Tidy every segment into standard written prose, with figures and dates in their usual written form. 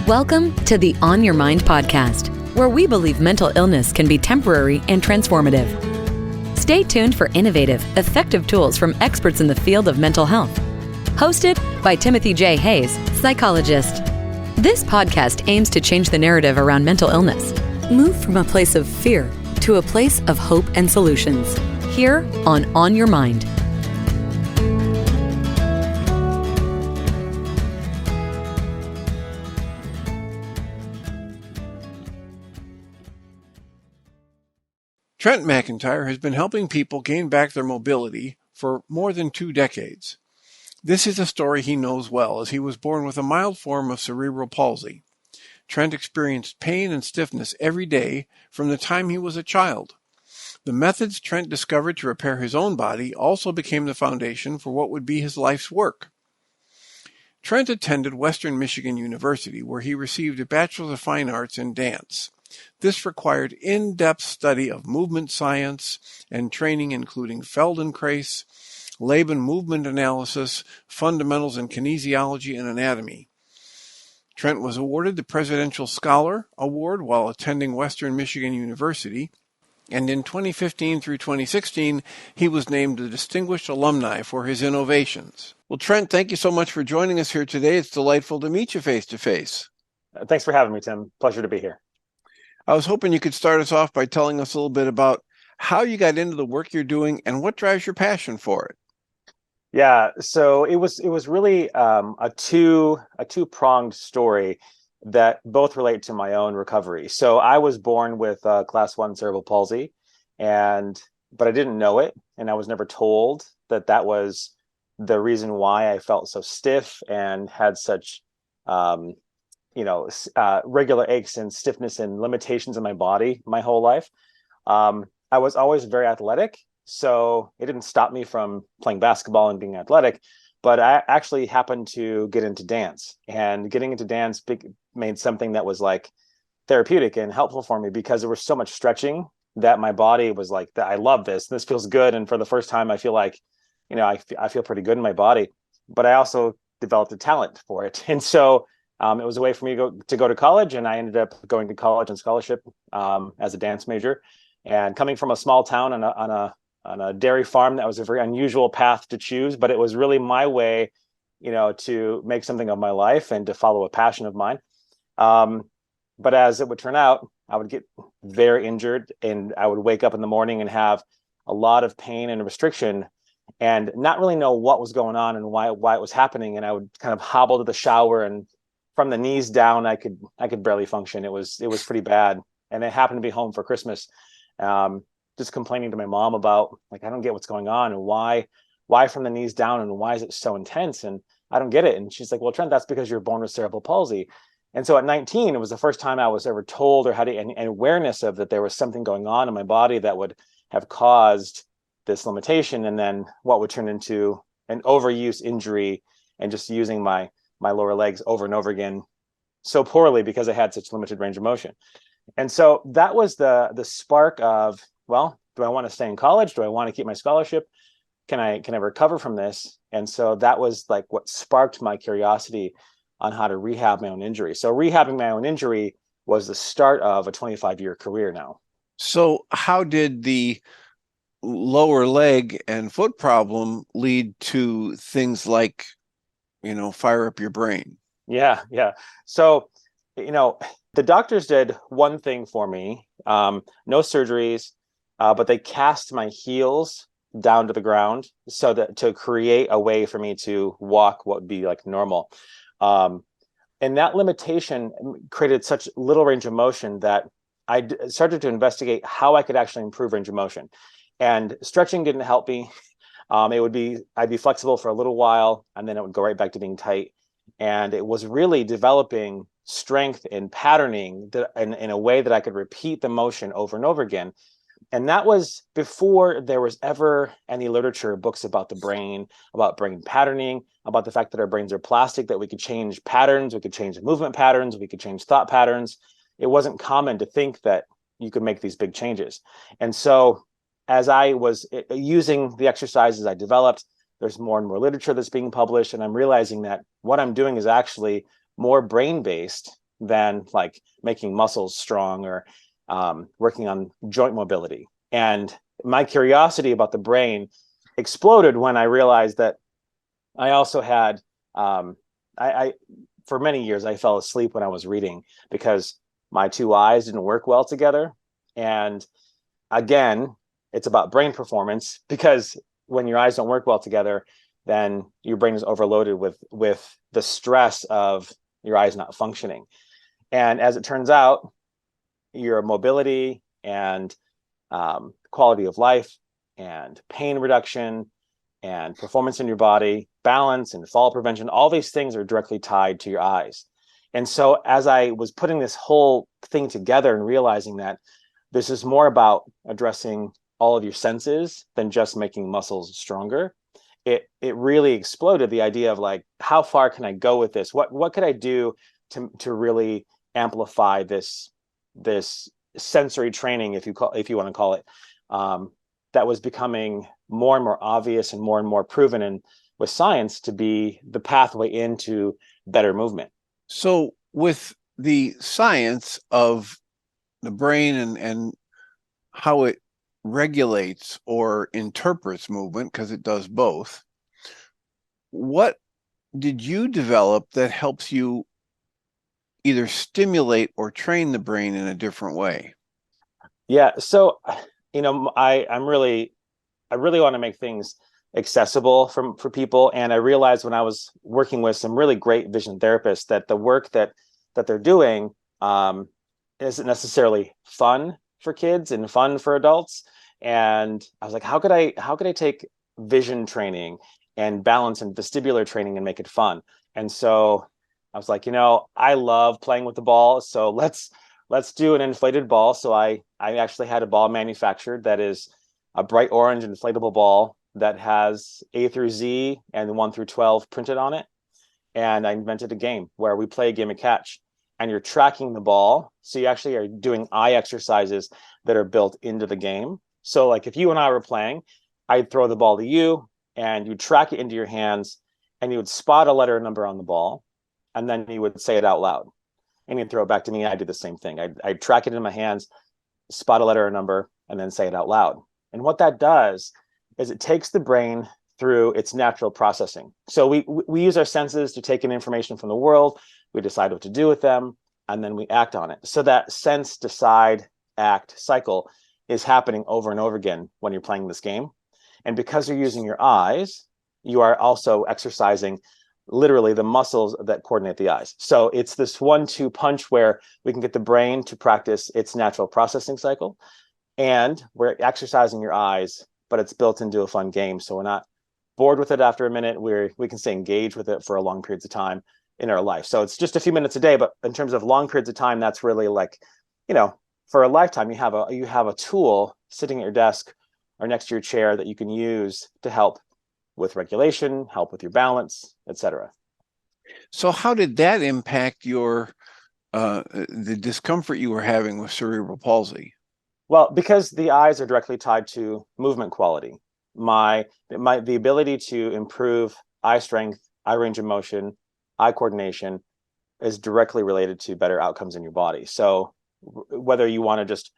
Welcome to the On Your Mind podcast, where we believe mental illness can be temporary and transformative. Stay tuned for innovative, effective tools from experts in the field of mental health. Hosted by Timothy J. Hayes, psychologist. This podcast aims to change the narrative around mental illness. Move from a place of fear to a place of hope and solutions. Here on Your Mind. Trent McEntire has been helping people gain back their mobility for more than 2 decades. This is a story he knows well, as he was born with a mild form of cerebral palsy. Trent experienced pain and stiffness every day from the time he was a child. The methods Trent discovered to repair his own body also became the foundation for what would be his life's work. Trent attended Western Michigan University, where he received a Bachelor of Fine Arts in dance. This required in-depth study of movement science and training including Feldenkrais, Laban movement analysis, fundamentals in kinesiology and anatomy. Trent was awarded the Presidential Scholar Award while attending Western Michigan University, and in 2015 through 2016, he was named the Distinguished Alumni for his innovations. Well, Trent, thank you so much for joining us here today. It's delightful to meet you face-to-face. Thanks for having me, Tim. Pleasure to be here. I was hoping you could start us off by telling us a little bit about how you got into the work you're doing and what drives your passion for it. Yeah, so it was really a two-pronged story that both relate to my own recovery. So I was born with class 1 cerebral palsy, but I didn't know it, and I was never told that was the reason why I felt so stiff and had such regular aches and stiffness and limitations in my body my whole life. I was always very athletic, so it didn't stop me from playing basketball and being athletic, but I actually happened to get into dance, and getting into dance made something that was like therapeutic and helpful for me because there was so much stretching that my body was like, I love this. This feels good. And for the first time, I feel like, I feel pretty good in my body, but I also developed a talent for it. And so it was a way for me to go to college, and I ended up going to college on scholarship as a dance major. And coming from a small town on a dairy farm, that was a very unusual path to choose, but it was really my way, to make something of my life and to follow a passion of mine. But as it would turn out, I would get very injured, and I would wake up in the morning and have a lot of pain and restriction, and not really know what was going on and why it was happening. And I would kind of hobble to the shower, and from the knees down, I could barely function. It was pretty bad. And I happened to be home for Christmas, just complaining to my mom about, like, I don't get what's going on, and why from the knees down, and why is it so intense? And I don't get it. And she's like, well, Trent, that's because you're born with cerebral palsy. And so at 19, it was the first time I was ever told or had an awareness of that there was something going on in my body that would have caused this limitation, and then what would turn into an overuse injury and just using my lower legs over and over again so poorly because I had such limited range of motion. And so that was the spark of, well, do I want to stay in college? Do I want to keep my scholarship? Can I recover from this? And so that was like what sparked my curiosity on how to rehab my own injury. So rehabbing my own injury was the start of a 25-year career now. So how did the lower leg and foot problem lead to things like, fire up your brain? Yeah. So, the doctors did one thing for me, no surgeries, but they cast my heels down to the ground so that to create a way for me to walk what would be like normal. And that limitation created such little range of motion that I started to investigate how I could actually improve range of motion. And stretching didn't help me. I'd be flexible for a little while, and then it would go right back to being tight. And it was really developing strength and patterning in a way that I could repeat the motion over and over again. And that was before there was ever any literature, books about the brain, about brain patterning, about the fact that our brains are plastic, that we could change patterns, we could change movement patterns, we could change thought patterns. It wasn't common to think that you could make these big changes. And so as I was using the exercises I developed, there's more and more literature that's being published, and I'm realizing that what I'm doing is actually more brain-based than like making muscles strong or working on joint mobility. And my curiosity about the brain exploded when I realized that I also had I for many years I fell asleep when I was reading because my two eyes didn't work well together. And again, it's about brain performance, because when your eyes don't work well together, then your brain is overloaded with the stress of your eyes not functioning. And as it turns out, your mobility and quality of life and pain reduction and performance in your body, balance and fall prevention, all these things are directly tied to your eyes. And so as I was putting this whole thing together and realizing that this is more about addressing all of your senses than just making muscles stronger, it really exploded the idea of like, how far can I go with this? What could I do to really amplify this sensory training, if you want to call it, that was becoming more and more obvious and more proven, and with science to be the pathway into better movement. So with the science of the brain and how it regulates or interprets movement, because it does both, what did you develop that helps you either stimulate or train the brain in a different way? Yeah, so I really want to make things accessible for people, and I realized when I was working with some really great vision therapists that the work that they're doing isn't necessarily fun for kids and fun for adults. And I was like, how could I take vision training and balance and vestibular training and make it fun? And so I was like, I love playing with the ball, so let's do an inflated ball. So I actually had a ball manufactured that is a bright orange inflatable ball that has A through Z and 1 through 12 printed on it. And I invented a game where we play a game of catch, and you're tracking the ball. So you actually are doing eye exercises that are built into the game. So like if you and I were playing, I'd throw the ball to you and you'd track it into your hands, and you would spot a letter or number on the ball, and then you would say it out loud. And you'd throw it back to me, and I'd do the same thing. I'd track it in my hands, spot a letter or number, and then say it out loud. And what that does is it takes the brain through its natural processing. So we use our senses to take in information from the world, we decide what to do with them, and then we act on it. So that sense, decide, act cycle is happening over and over again when you're playing this game. And because you're using your eyes, you are also exercising literally the muscles that coordinate the eyes. So it's this 1-2 punch where we can get the brain to practice its natural processing cycle, and we're exercising your eyes, but it's built into a fun game. So we're not bored with it after a minute. We can stay engaged with it for a long periods of time in our life. So it's just a few minutes a day, but in terms of long periods of time, that's really like, for a lifetime, you have a tool sitting at your desk or next to your chair that you can use to help with regulation, help with your balance, etc. So how did that impact your the discomfort you were having with cerebral palsy? Well, because the eyes are directly tied to movement quality, the ability to improve eye strength, eye range of motion, eye coordination is directly related to better outcomes in your body. So whether you want to just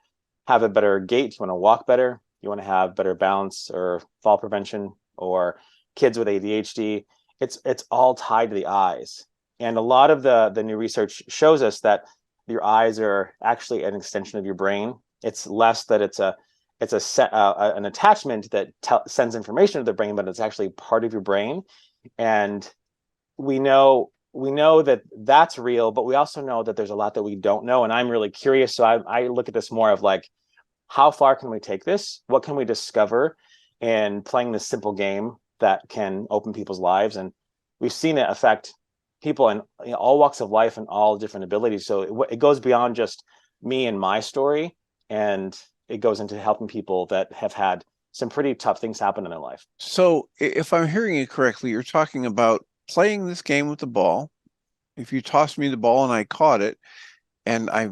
have a better gait, you want to walk better, you want to have better balance or fall prevention, or kids with ADHD, it's all tied to the eyes. And a lot of the new research shows us that your eyes are actually an extension of your brain. It's less that it's an attachment that sends information to the brain, but it's actually part of your brain. And we know that that's real, but we also know that there's a lot that we don't know. And I'm really curious. So I look at this more of like, how far can we take this? What can we discover in playing this simple game that can open people's lives? And we've seen it affect people in all walks of life and all different abilities. So it goes beyond just me and my story, and it goes into helping people that have had some pretty tough things happen in their life. So if I'm hearing you correctly, you're talking about playing this game with the ball. If you toss me the ball and I caught it, and I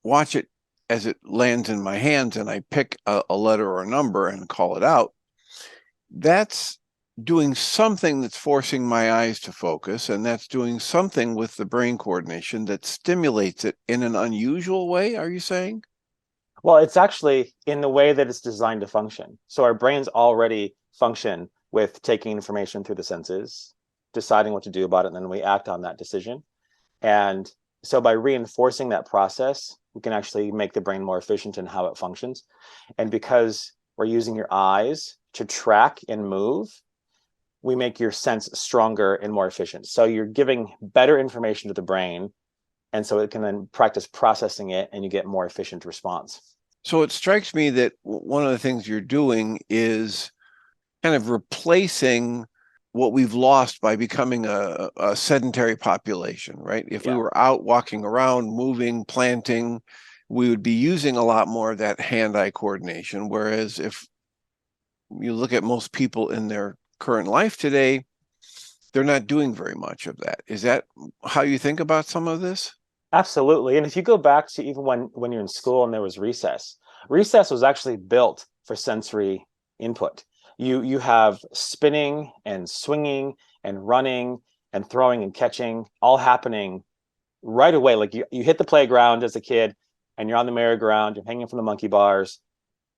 watch it as it lands in my hands, and I pick a letter or a number and call it out, that's doing something that's forcing my eyes to focus, and that's doing something with the brain coordination that stimulates it in an unusual way, are you saying? Well, it's actually in the way that it's designed to function. So our brains already function with taking information through the senses, deciding what to do about it, and then we act on that decision. And so by reinforcing that process, we can actually make the brain more efficient in how it functions. And because we're using your eyes to track and move, we make your sense stronger and more efficient. So you're giving better information to the brain, and so it can then practice processing it, and you get more efficient response. So it strikes me that one of the things you're doing is kind of replacing what we've lost by becoming a sedentary population, right? If we were out walking around, moving, planting, we would be using a lot more of that hand-eye coordination. Whereas if you look at most people in their current life today, they're not doing very much of that. Is that how you think about some of this? Absolutely. And if you go back to even when you're in school and there was recess, recess was actually built for sensory input. You have spinning and swinging and running and throwing and catching all happening right away. Like you hit the playground as a kid and you're on the merry-go-round, you're hanging from the monkey bars,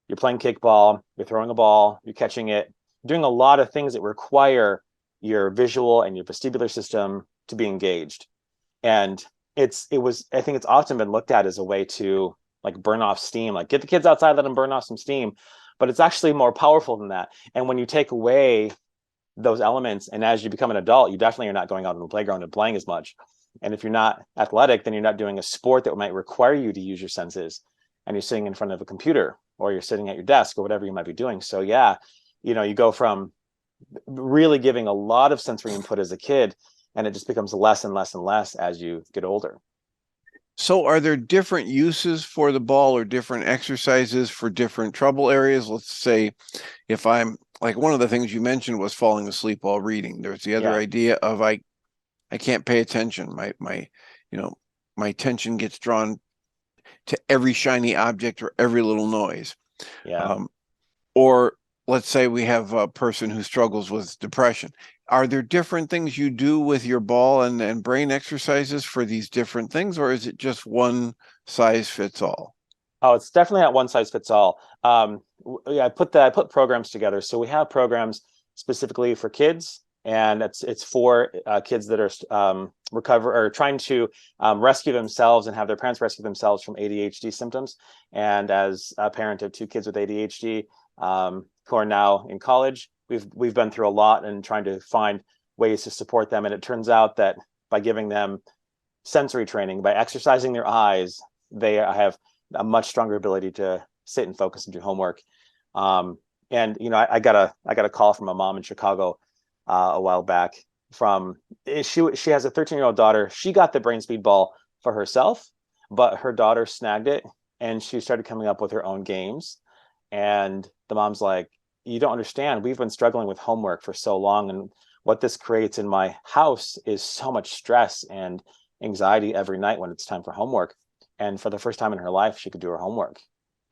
you're playing kickball, you're throwing a ball, you're catching it, doing a lot of things that require your visual and your vestibular system to be engaged. And I think it's often been looked at as a way to like burn off steam, like get the kids outside, let them burn off some steam. But it's actually more powerful than that. And when you take away those elements, and as you become an adult, you definitely are not going out on the playground and playing as much. And if you're not athletic, then you're not doing a sport that might require you to use your senses. And you're sitting in front of a computer, or you're sitting at your desk, or whatever you might be doing. So yeah, you go from really giving a lot of sensory input as a kid, and it just becomes less and less and less as you get older. So are there different uses for the ball or different exercises for different trouble areas? Let's say if I'm like, one of the things you mentioned was falling asleep while reading. There's the other idea of I can't pay attention. My attention gets drawn to every shiny object or every little noise. Or let's say we have a person who struggles with depression. Are there different things you do with your ball and brain exercises for these different things, or is it just one size fits all? Oh, it's definitely not one size fits all. I put programs together. So we have programs specifically for kids, and it's for kids that are recover or trying to rescue themselves and have their parents rescue themselves from ADHD symptoms. And as a parent of two kids with ADHD who are now in college, we've been through a lot and trying to find ways to support them. And it turns out that by giving them sensory training, by exercising their eyes, they have a much stronger ability to sit and focus and do homework. And I got a call from a mom in Chicago a while back. She has a 13-year-old daughter. She got the brain speed ball for herself, but her daughter snagged it and she started coming up with her own games. And the mom's like, "You don't understand. We've been struggling with homework for so long, and what this creates in my house is so much stress and anxiety every night when it's time for homework." And for the first time in her life, she could do her homework.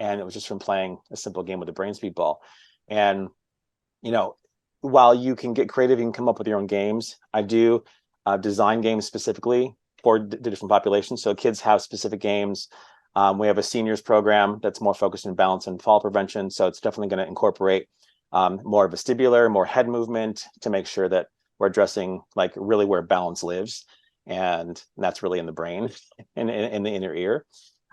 And it was just from playing a simple game with a brain speed ball. And, while you can get creative, you can come up with your own games. I do design games specifically for the different populations. So kids have specific games. We have a seniors program that's more focused on balance and fall prevention. So it's definitely going to incorporate more vestibular, more head movement to make sure that we're addressing like really where balance lives. And that's really in the brain and in the inner ear.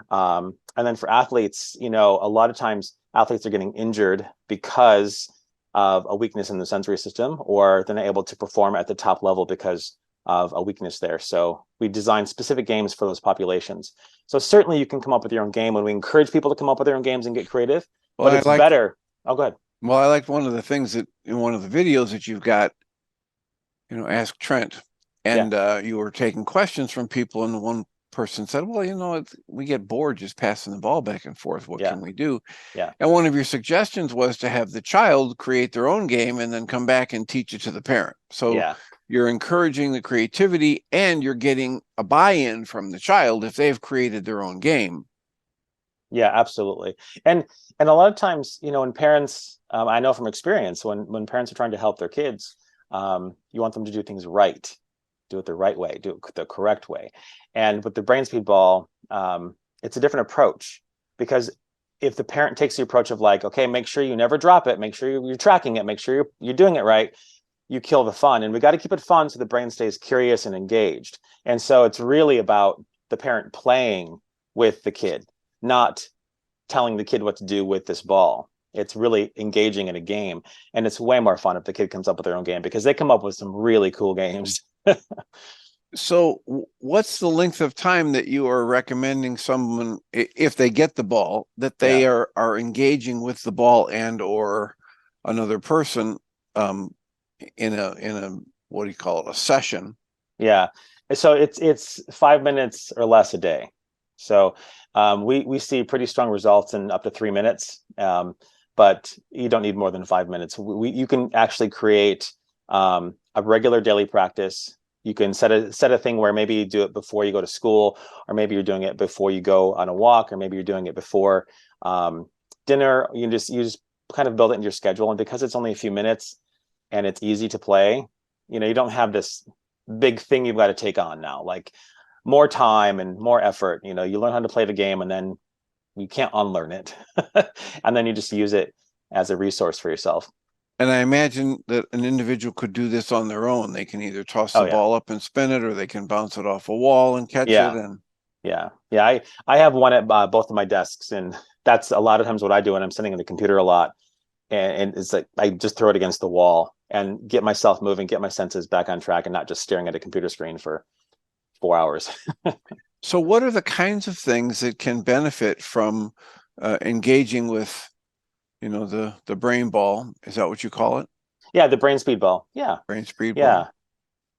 And then for athletes, a lot of times athletes are getting injured because of a weakness in the sensory system, or they're not able to perform at the top level because of a weakness there. So we design specific games for those populations. So certainly you can come up with your own game, and we encourage people to come up with their own games and get creative, but it's better. Oh, go ahead. Well, I liked one of the things that in one of the videos that you've got, Ask Trent, and you were taking questions from people, and one person said, "Well, we get bored just passing the ball back and forth. What can we do?" And one of your suggestions was to have the child create their own game and then come back and teach it to the parent. So you're encouraging the creativity, and you're getting a buy-in from the child if they've created their own game. Yeah, absolutely. And a lot of times, when parents, I know from experience, when parents are trying to help their kids, you want them to do things right, do it the right way, do it the correct way. And with the brain speed ball, it's a different approach, because if the parent takes the approach of like, okay, make sure you never drop it, make sure you're tracking it, make sure you're doing it right, you kill the fun. And we got to keep it fun so the brain stays curious and engaged. And so it's really about the parent playing with the kid, not telling the kid what to do with this ball. It's really engaging in a game. And it's way more fun if the kid comes up with their own game, because they come up with some really cool games. So what's the length of time that you are recommending someone, if they get the ball, that they Yeah. are engaging with the ball and or another person in a what do you call it, a session? Yeah. So it's 5 minutes or less a day. So we see pretty strong results in up to 3 minutes, but you don't need more than 5 minutes. You can actually create a regular daily practice. You can set a thing where maybe you do it before you go to school, or maybe you're doing it before you go on a walk, or maybe you're doing it before dinner. You just kind of build it into your schedule, and because it's only a few minutes and it's easy to play, you don't have this big thing you've got to take on now, like more time and more effort. You learn how to play the game, and then you can't unlearn it. And then you just use it as a resource for yourself. And I imagine that an individual could do this on their own. They can either toss Oh the yeah. ball up and spin it, or they can bounce it off a wall and catch it. Yeah. And Yeah. I have one at both of my desks, and that's a lot of times what I do when I'm sitting at the computer a lot. And it's like I just throw it against the wall and get myself moving, get my senses back on track, and not just staring at a computer screen for 4 hours. so what are the kinds of things that can benefit from engaging with, the brain ball? Is that what you call it? Yeah, the brain speed ball. Yeah. Brain speed Yeah. ball?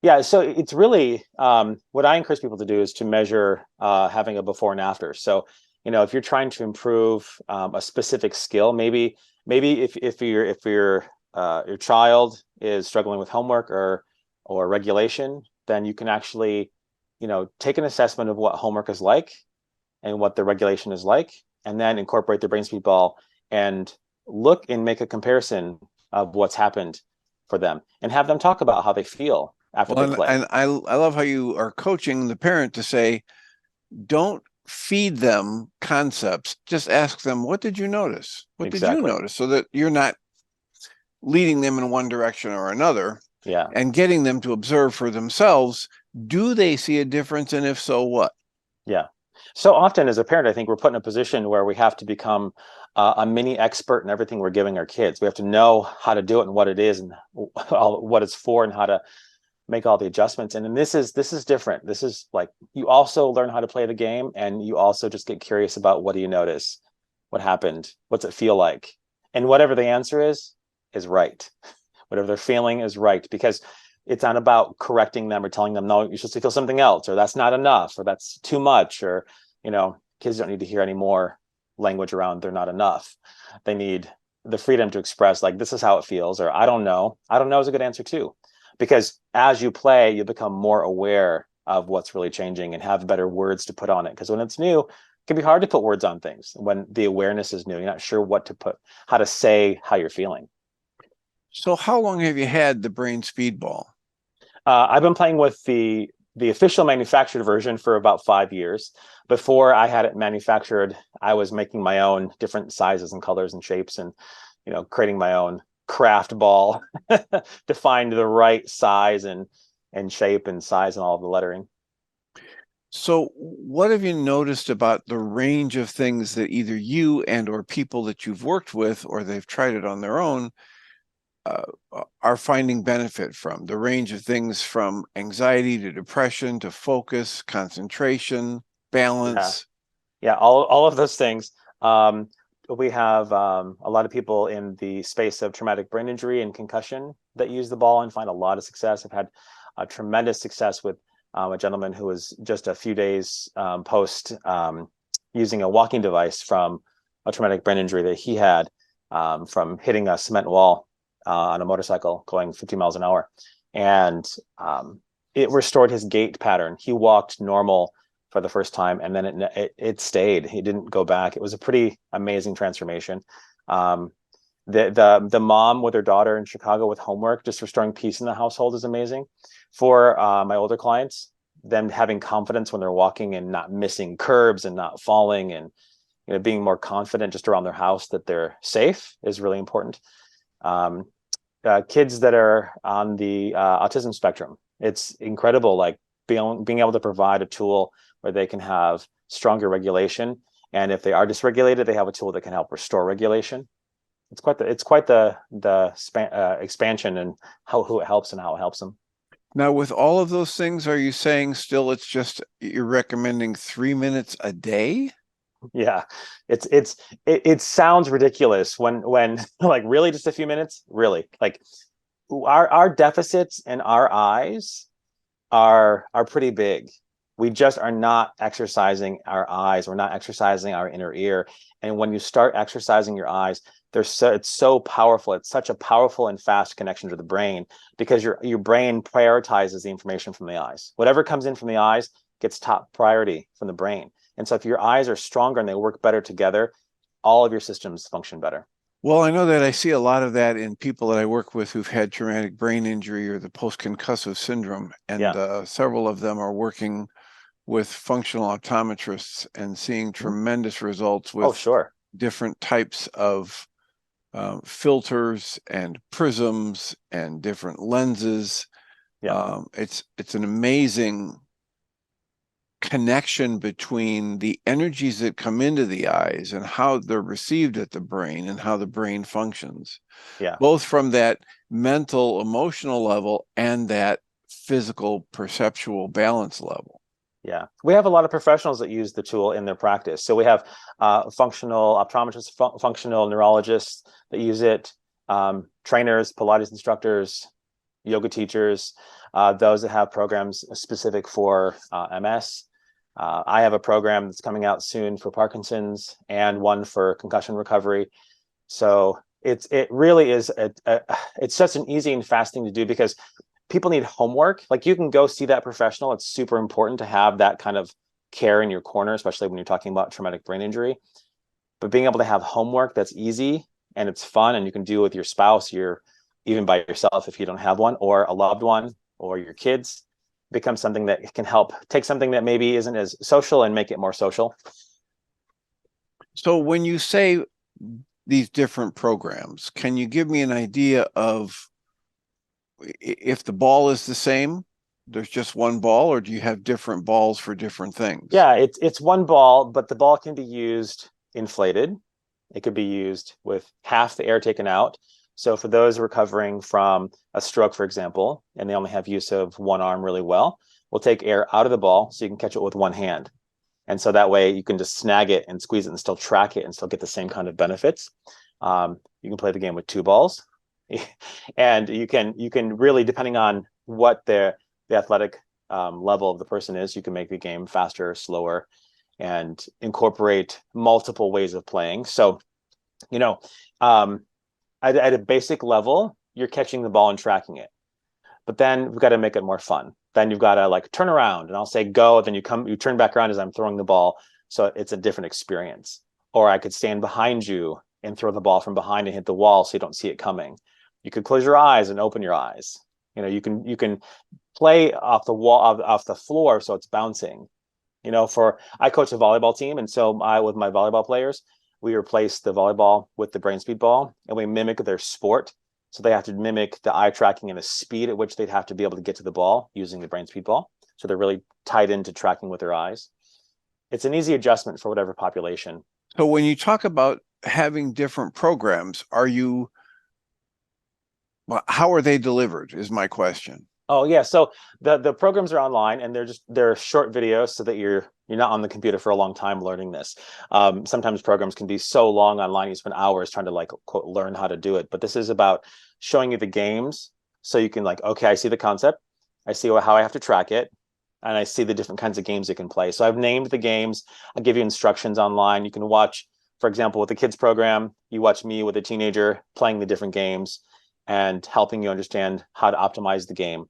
Yeah, so it's really what I encourage people to do is to measure having a before and after. So, if you're trying to improve a specific skill, maybe if your child is struggling with homework or regulation, then you can actually, take an assessment of what homework is like and what the regulation is like, and then incorporate the brain speed ball and look and make a comparison of what's happened for them, and have them talk about how they feel after Well, they play. and I love how you are coaching the parent to say, don't feed them concepts. Just ask them, what did you notice? What did you Exactly. notice? So that you're not leading them in one direction or another, Yeah. and getting them to observe for themselves. Do they see a difference? And if so, what? Yeah. So often as a parent, I think we're put in a position where we have to become a mini expert in everything we're giving our kids. We have to know how to do it and what it is and what it's for and how to make all the adjustments. And then this is different. This is like you also learn how to play the game, and you also just get curious about what do you notice, what happened, what's it feel like, and whatever the answer is right. Whatever they're feeling is right, because it's not about correcting them or telling them, no, you're supposed to feel something else, or that's not enough, or that's too much, or kids don't need to hear any more language around they're not enough. They need the freedom to express, like, this is how it feels, or I don't know. I don't know is a good answer too, because as you play, you become more aware of what's really changing and have better words to put on it. Because when it's new, it can be hard to put words on things. When the awareness is new, you're not sure what to put, how to say how you're feeling. So how long have you had the brain speedball? I've been playing with the official manufactured version for about 5 years. Before I had it manufactured, I was making my own different sizes and colors and shapes, and creating my own craft ball to find the right size and shape and size and all of the lettering. So what have you noticed about the range of things that either you and or people that you've worked with, or they've tried it on their own, are finding benefit from? The range of things from anxiety to depression to focus, concentration, Yeah, balance. yeah, all of those things. We have a lot of people in the space of traumatic brain injury and concussion that use the ball and find a lot of success. I've had a tremendous success with a gentleman who was just a few days post using a walking device from a traumatic brain injury that he had from hitting a cement wall on a motorcycle going 50 miles an hour. And it restored his gait pattern. He walked normal for the first time, and then it stayed. He didn't go back. It was a pretty amazing transformation. The mom with her daughter in Chicago with homework, just restoring peace in the household is amazing. For my older clients, them having confidence when they're walking and not missing curbs and not falling, and being more confident just around their house that they're safe is really important. Kids that are on the autism spectrum, it's incredible, like being able to provide a tool where they can have stronger regulation, and if they are dysregulated, they have a tool that can help restore regulation. It's quite the expansion and who it helps and how it helps them. Now, with all of those things, are you saying still it's just you're recommending 3 minutes a day? Yeah, it sounds ridiculous when like, really, just a few minutes? Really? Like, our deficits in our eyes are pretty big. We just are not exercising our eyes. We're not exercising our inner ear. And when you start exercising your eyes, it's so powerful. It's such a powerful and fast connection to the brain, because your brain prioritizes the information from the eyes. Whatever comes in from the eyes gets top priority from the brain. And so if your eyes are stronger and they work better together, all of your systems function better. Well, I know that I see a lot of that in people that I work with who've had traumatic brain injury or the post-concussive syndrome. And several of them are working with functional optometrists and seeing tremendous results with different types of filters and prisms and different lenses. It's an amazing connection between the energies that come into the eyes and how they're received at the brain and how the brain functions. Both from that mental, emotional level and that physical, perceptual balance level. Yeah, we have a lot of professionals that use the tool in their practice. So we have functional optometrists, functional neurologists that use it, trainers, Pilates instructors, yoga teachers, those that have programs specific for MS. I have a program that's coming out soon for Parkinson's and one for concussion recovery. So it really is it's such an easy and fast thing to do, because people need homework. Like, you can go see that professional. It's super important to have that kind of care in your corner, especially when you're talking about traumatic brain injury. But being able to have homework that's easy and it's fun, and you can do it with your spouse, you're even by yourself if you don't have one, or a loved one, or your kids, becomes something that can help take something that maybe isn't as social and make it more social. So when you say these different programs, can you give me an idea of if the ball is the same, there's just one ball, or do you have different balls for different things? Yeah, it's one ball, but the ball can be used inflated. It could be used with half the air taken out. So for those recovering from a stroke, for example, and they only have use of one arm really well, we'll take air out of the ball so you can catch it with one hand. And so that way you can just snag it and squeeze it and still track it and still get the same kind of benefits. You can play the game with two balls. And you can really, depending on what the athletic level of the person is, you can make the game faster, slower, and incorporate multiple ways of playing. So, at a basic level, you're catching the ball and tracking it. But then we've got to make it more fun. Then you've got to, like, turn around, and I'll say go, then you turn back around as I'm throwing the ball. So it's a different experience. Or I could stand behind you and throw the ball from behind and hit the wall so you don't see it coming. You could close your eyes and open your eyes. You can play off the wall, off the floor, so it's bouncing. I coach a volleyball team, and so with my volleyball players, we replace the volleyball with the brain speed ball, and we mimic their sport. So they have to mimic the eye tracking and the speed at which they'd have to be able to get to the ball using the brain speed ball. So they're really tied into tracking with their eyes. It's an easy adjustment for whatever population. So when you talk about having different programs, how are they delivered is my question. Oh yeah, so the programs are online, and they're short videos so that you're not on the computer for a long time learning this. Sometimes programs can be so long online you spend hours trying to, like, quote, learn how to do it. But this is about showing you the games so you can, like, okay, I see the concept, I see how I have to track it, and I see the different kinds of games you can play. So I've named the games. I'll give you instructions online. You can watch, for example, with the kids program, you watch me with a teenager playing the different games and helping you understand how to optimize the game.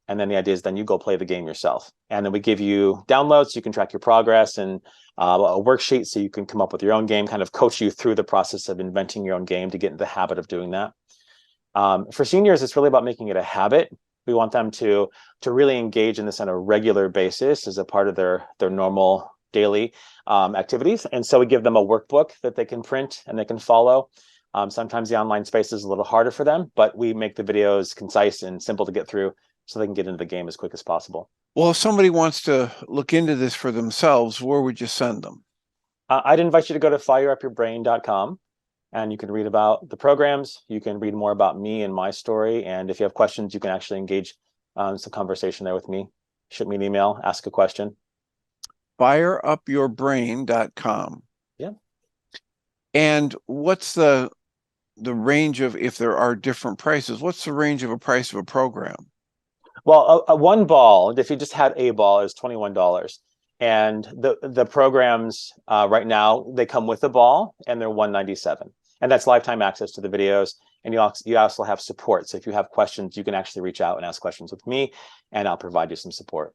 And then the idea is then you go play the game yourself. And then we give you downloads so you can track your progress, and a worksheet so you can come up with your own game, kind of coach you through the process of inventing your own game to get into the habit of doing that. For seniors, it's really about making it a habit. We want them to really engage in this on a regular basis as a part of their normal daily activities. And so we give them a workbook that they can print and they can follow. Sometimes the online space is a little harder for them, but we make the videos concise and simple to get through so they can get into the game as quick as possible. Well, if somebody wants to look into this for themselves, where would you send them? I'd invite you to go to fireupyourbrain.com, and you can read about the programs. You can read more about me and my story. And if you have questions, you can actually engage some conversation there with me. Shoot me an email, ask a question. Fireupyourbrain.com. Yeah. And what's the range of, if there are different prices, what's the range of a price of a program? Well, a one ball, if you just had a ball, is $21. And the programs right now, they come with a ball and they're $197. And that's lifetime access to the videos. And you also have support. So if you have questions, you can actually reach out and ask questions with me, and I'll provide you some support.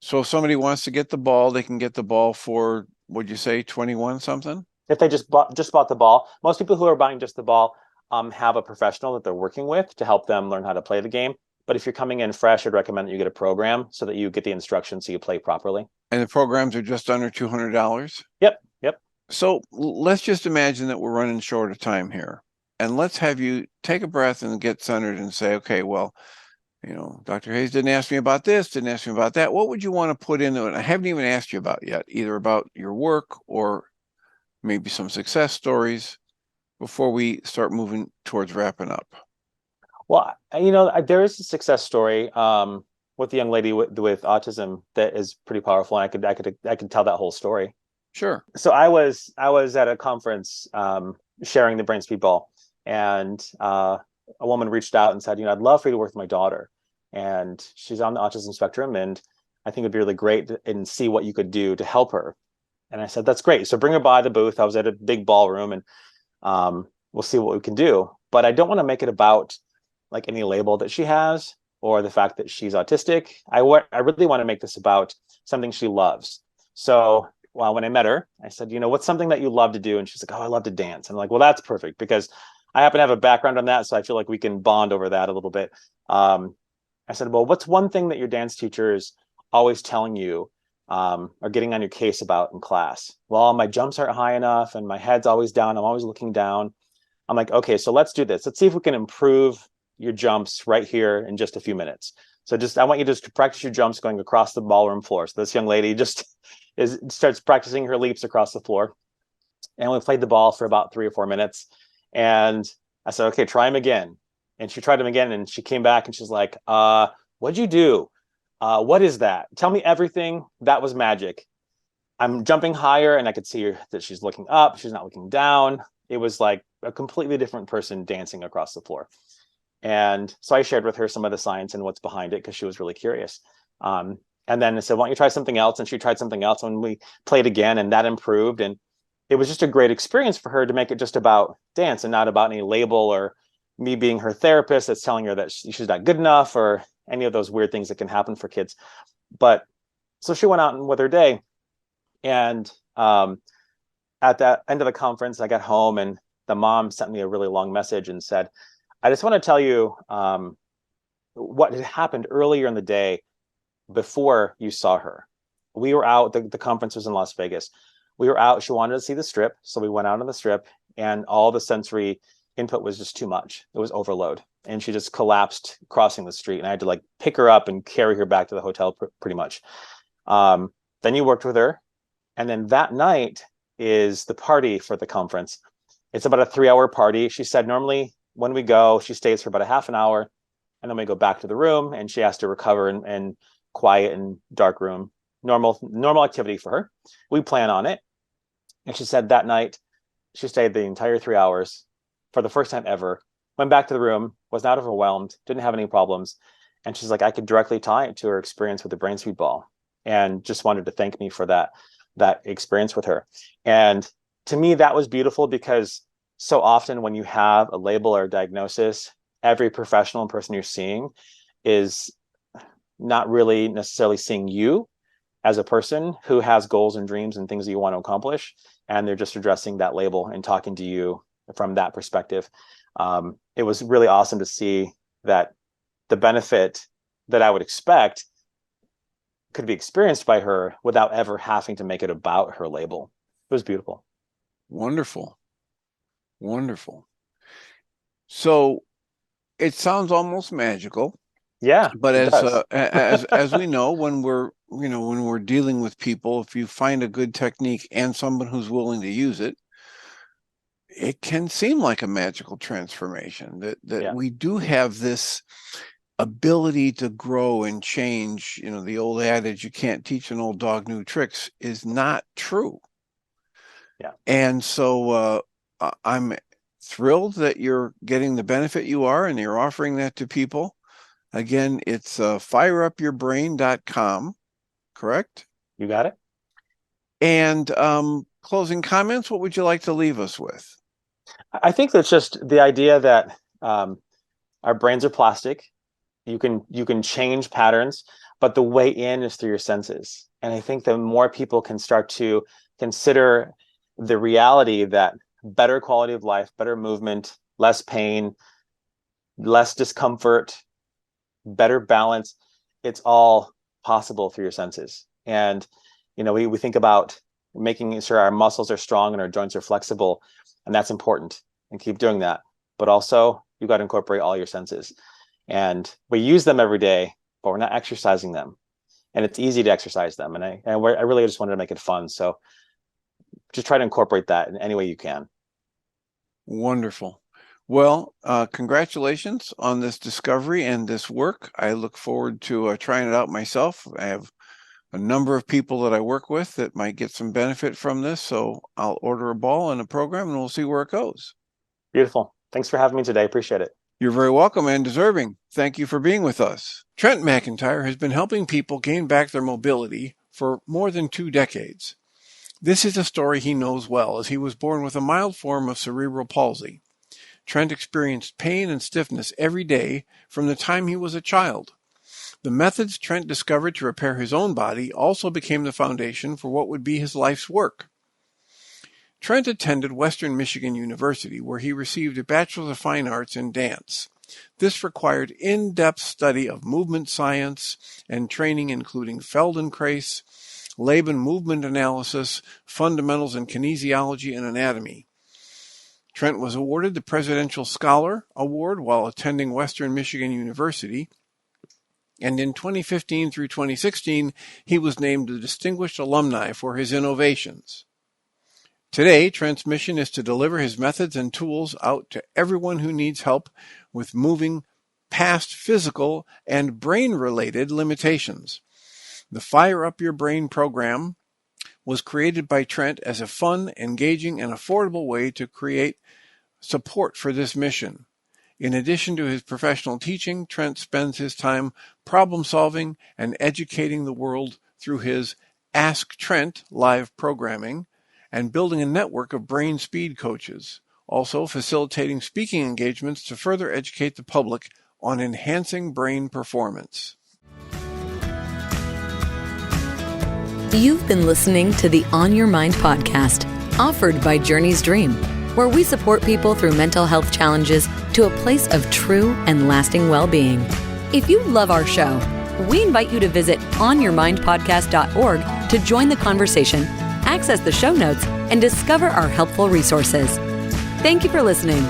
So if somebody wants to get the ball, they can get the ball for, would you say, 21 something? If they just bought the ball, most people who are buying just the ball have a professional that they're working with to help them learn how to play the game. But if you're coming in fresh, I'd recommend that you get a program so that you get the instructions so you play properly. And the programs are just under $200? Yep. So let's just imagine that we're running short of time here. And let's have you take a breath and get centered and say, okay, well, Dr. Hayes didn't ask me about this, didn't ask me about that. What would you want to put into it? I haven't even asked you about yet, either about your work or maybe some success stories before we start moving towards wrapping up. Well, there is a success story with a young lady with autism that is pretty powerful, and I could tell that whole story. Sure. So I was at a conference sharing the brain speedball, and a woman reached out and said, I'd love for you to work with my daughter, and she's on the autism spectrum, and I think it'd be really great and see what you could do to help her. And I said, that's great. So bring her by the booth. I was at a big ballroom, and we'll see what we can do. But I don't want to make it about like any label that she has or the fact that she's autistic. I really want to make this about something she loves. So when I met her, I said, what's something that you love to do? And she's like, oh, I love to dance. I'm like, well, that's perfect, because I happen to have a background on that. So I feel like we can bond over that a little bit. I said, well, what's one thing that your dance teacher is always telling you or getting on your case about in class? Well, my jumps aren't high enough and my head's always down. I'm always looking down. I'm like, okay, so let's do this. Let's see if we can improve your jumps right here in just a few minutes. So I want you to practice your jumps going across the ballroom floor. So this young lady starts practicing her leaps across the floor. And we played the ball for about 3 or 4 minutes. And I said, okay, try him again. And she tried him again, and she came back and she's like, what'd you do? What is that? Tell me everything. That was magic. I'm jumping higher, and I could see that she's looking up. She's not looking down. It was like a completely different person dancing across the floor. And so I shared with her some of the science and what's behind it, because she was really curious. And then I said, why don't you try something else? And she tried something else, and we played again, and that improved. And it was just a great experience for her to make it just about dance and not about any label or me being her therapist that's telling her that she's not good enough or any of those weird things that can happen for kids. But so she went out with her day. And at the end of the conference, I got home, and the mom sent me a really long message and said, I just want to tell you what had happened earlier in the day before you saw her. We were out, the conference was in Las Vegas. We were out, she wanted to see the strip. So we went out on the strip, and all the sensory input was just too much. It was overload. And she just collapsed crossing the street. And I had to pick her up and carry her back to the hotel pretty much. Then you worked with her. And then that night is the party for the conference. It's about a 3-hour party. She said normally when we go, she stays for about a half an hour, and then we go back to the room, and she has to recover in quiet and dark room. Normal activity for her. We plan on it. And she said that night she stayed the entire 3 hours for the first time ever, went back to the room, was not overwhelmed, didn't have any problems. And she's like, I could directly tie it to her experience with the brain speedball, and just wanted to thank me for that experience with her. And to me, that was beautiful, because so often when you have a label or a diagnosis, every professional and person you're seeing is not really necessarily seeing you as a person who has goals and dreams and things that you want to accomplish. And they're just addressing that label and talking to you from that perspective. It was really awesome to see that the benefit that I would expect could be experienced by her without ever having to make it about her label. It was beautiful. Wonderful. Wonderful. So it sounds almost magical. Yeah, but it does. as we know, when we're dealing with people, if you find a good technique and someone who's willing to use it, it can seem like a magical transformation. That we do have this ability to grow and change. The old adage, you can't teach an old dog new tricks, is not true. Yeah. And so I'm thrilled that you're getting the benefit you are, and you're offering that to people. Again, it's fireupyourbrain.com, correct? You got it. And closing comments, what would you like to leave us with? I think that's just the idea that our brains are plastic. You can change patterns, but the way in is through your senses. And I think the more people can start to consider the reality that better quality of life, better movement, less pain, less discomfort, better balance, it's all possible through your senses. And we think about making sure our muscles are strong and our joints are flexible, and that's important, and keep doing that. But also, you've got to incorporate all your senses, and we use them every day, but we're not exercising them, and it's easy to exercise them. And I really just wanted to make it fun, so just try to incorporate that in any way you can. Wonderful. Well, congratulations on this discovery and this work. I look forward to trying it out myself. I have a number of people that I work with that might get some benefit from this, so I'll order a ball and a program, and we'll see where it goes. Beautiful. Thanks for having me today. Appreciate it. You're very welcome and deserving. Thank you for being with us. Trent McEntire has been helping people gain back their mobility for more than 2 decades. This is a story he knows well, as he was born with a mild form of cerebral palsy. Trent experienced pain and stiffness every day from the time he was a child. The methods Trent discovered to repair his own body also became the foundation for what would be his life's work. Trent attended Western Michigan University, where he received a Bachelor of Fine Arts in dance. This required in-depth study of movement science and training including Feldenkrais, Laban movement analysis, fundamentals in kinesiology and anatomy. Trent was awarded the Presidential Scholar Award while attending Western Michigan University, and in 2015 through 2016, he was named a Distinguished Alumni for his innovations. Today, Trent's mission is to deliver his methods and tools out to everyone who needs help with moving past physical and brain-related limitations. The Fire Up Your Brain program was created by Trent as a fun, engaging, and affordable way to create support for this mission. In addition to his professional teaching, Trent spends his time problem-solving and educating the world through his Ask Trent live programming and building a network of brain speed coaches, also facilitating speaking engagements to further educate the public on enhancing brain performance. You've been listening to the On Your Mind podcast, offered by Journey's Dream, where we support people through mental health challenges to a place of true and lasting well-being. If you love our show, we invite you to visit onyourmindpodcast.org to join the conversation, access the show notes, and discover our helpful resources. Thank you for listening.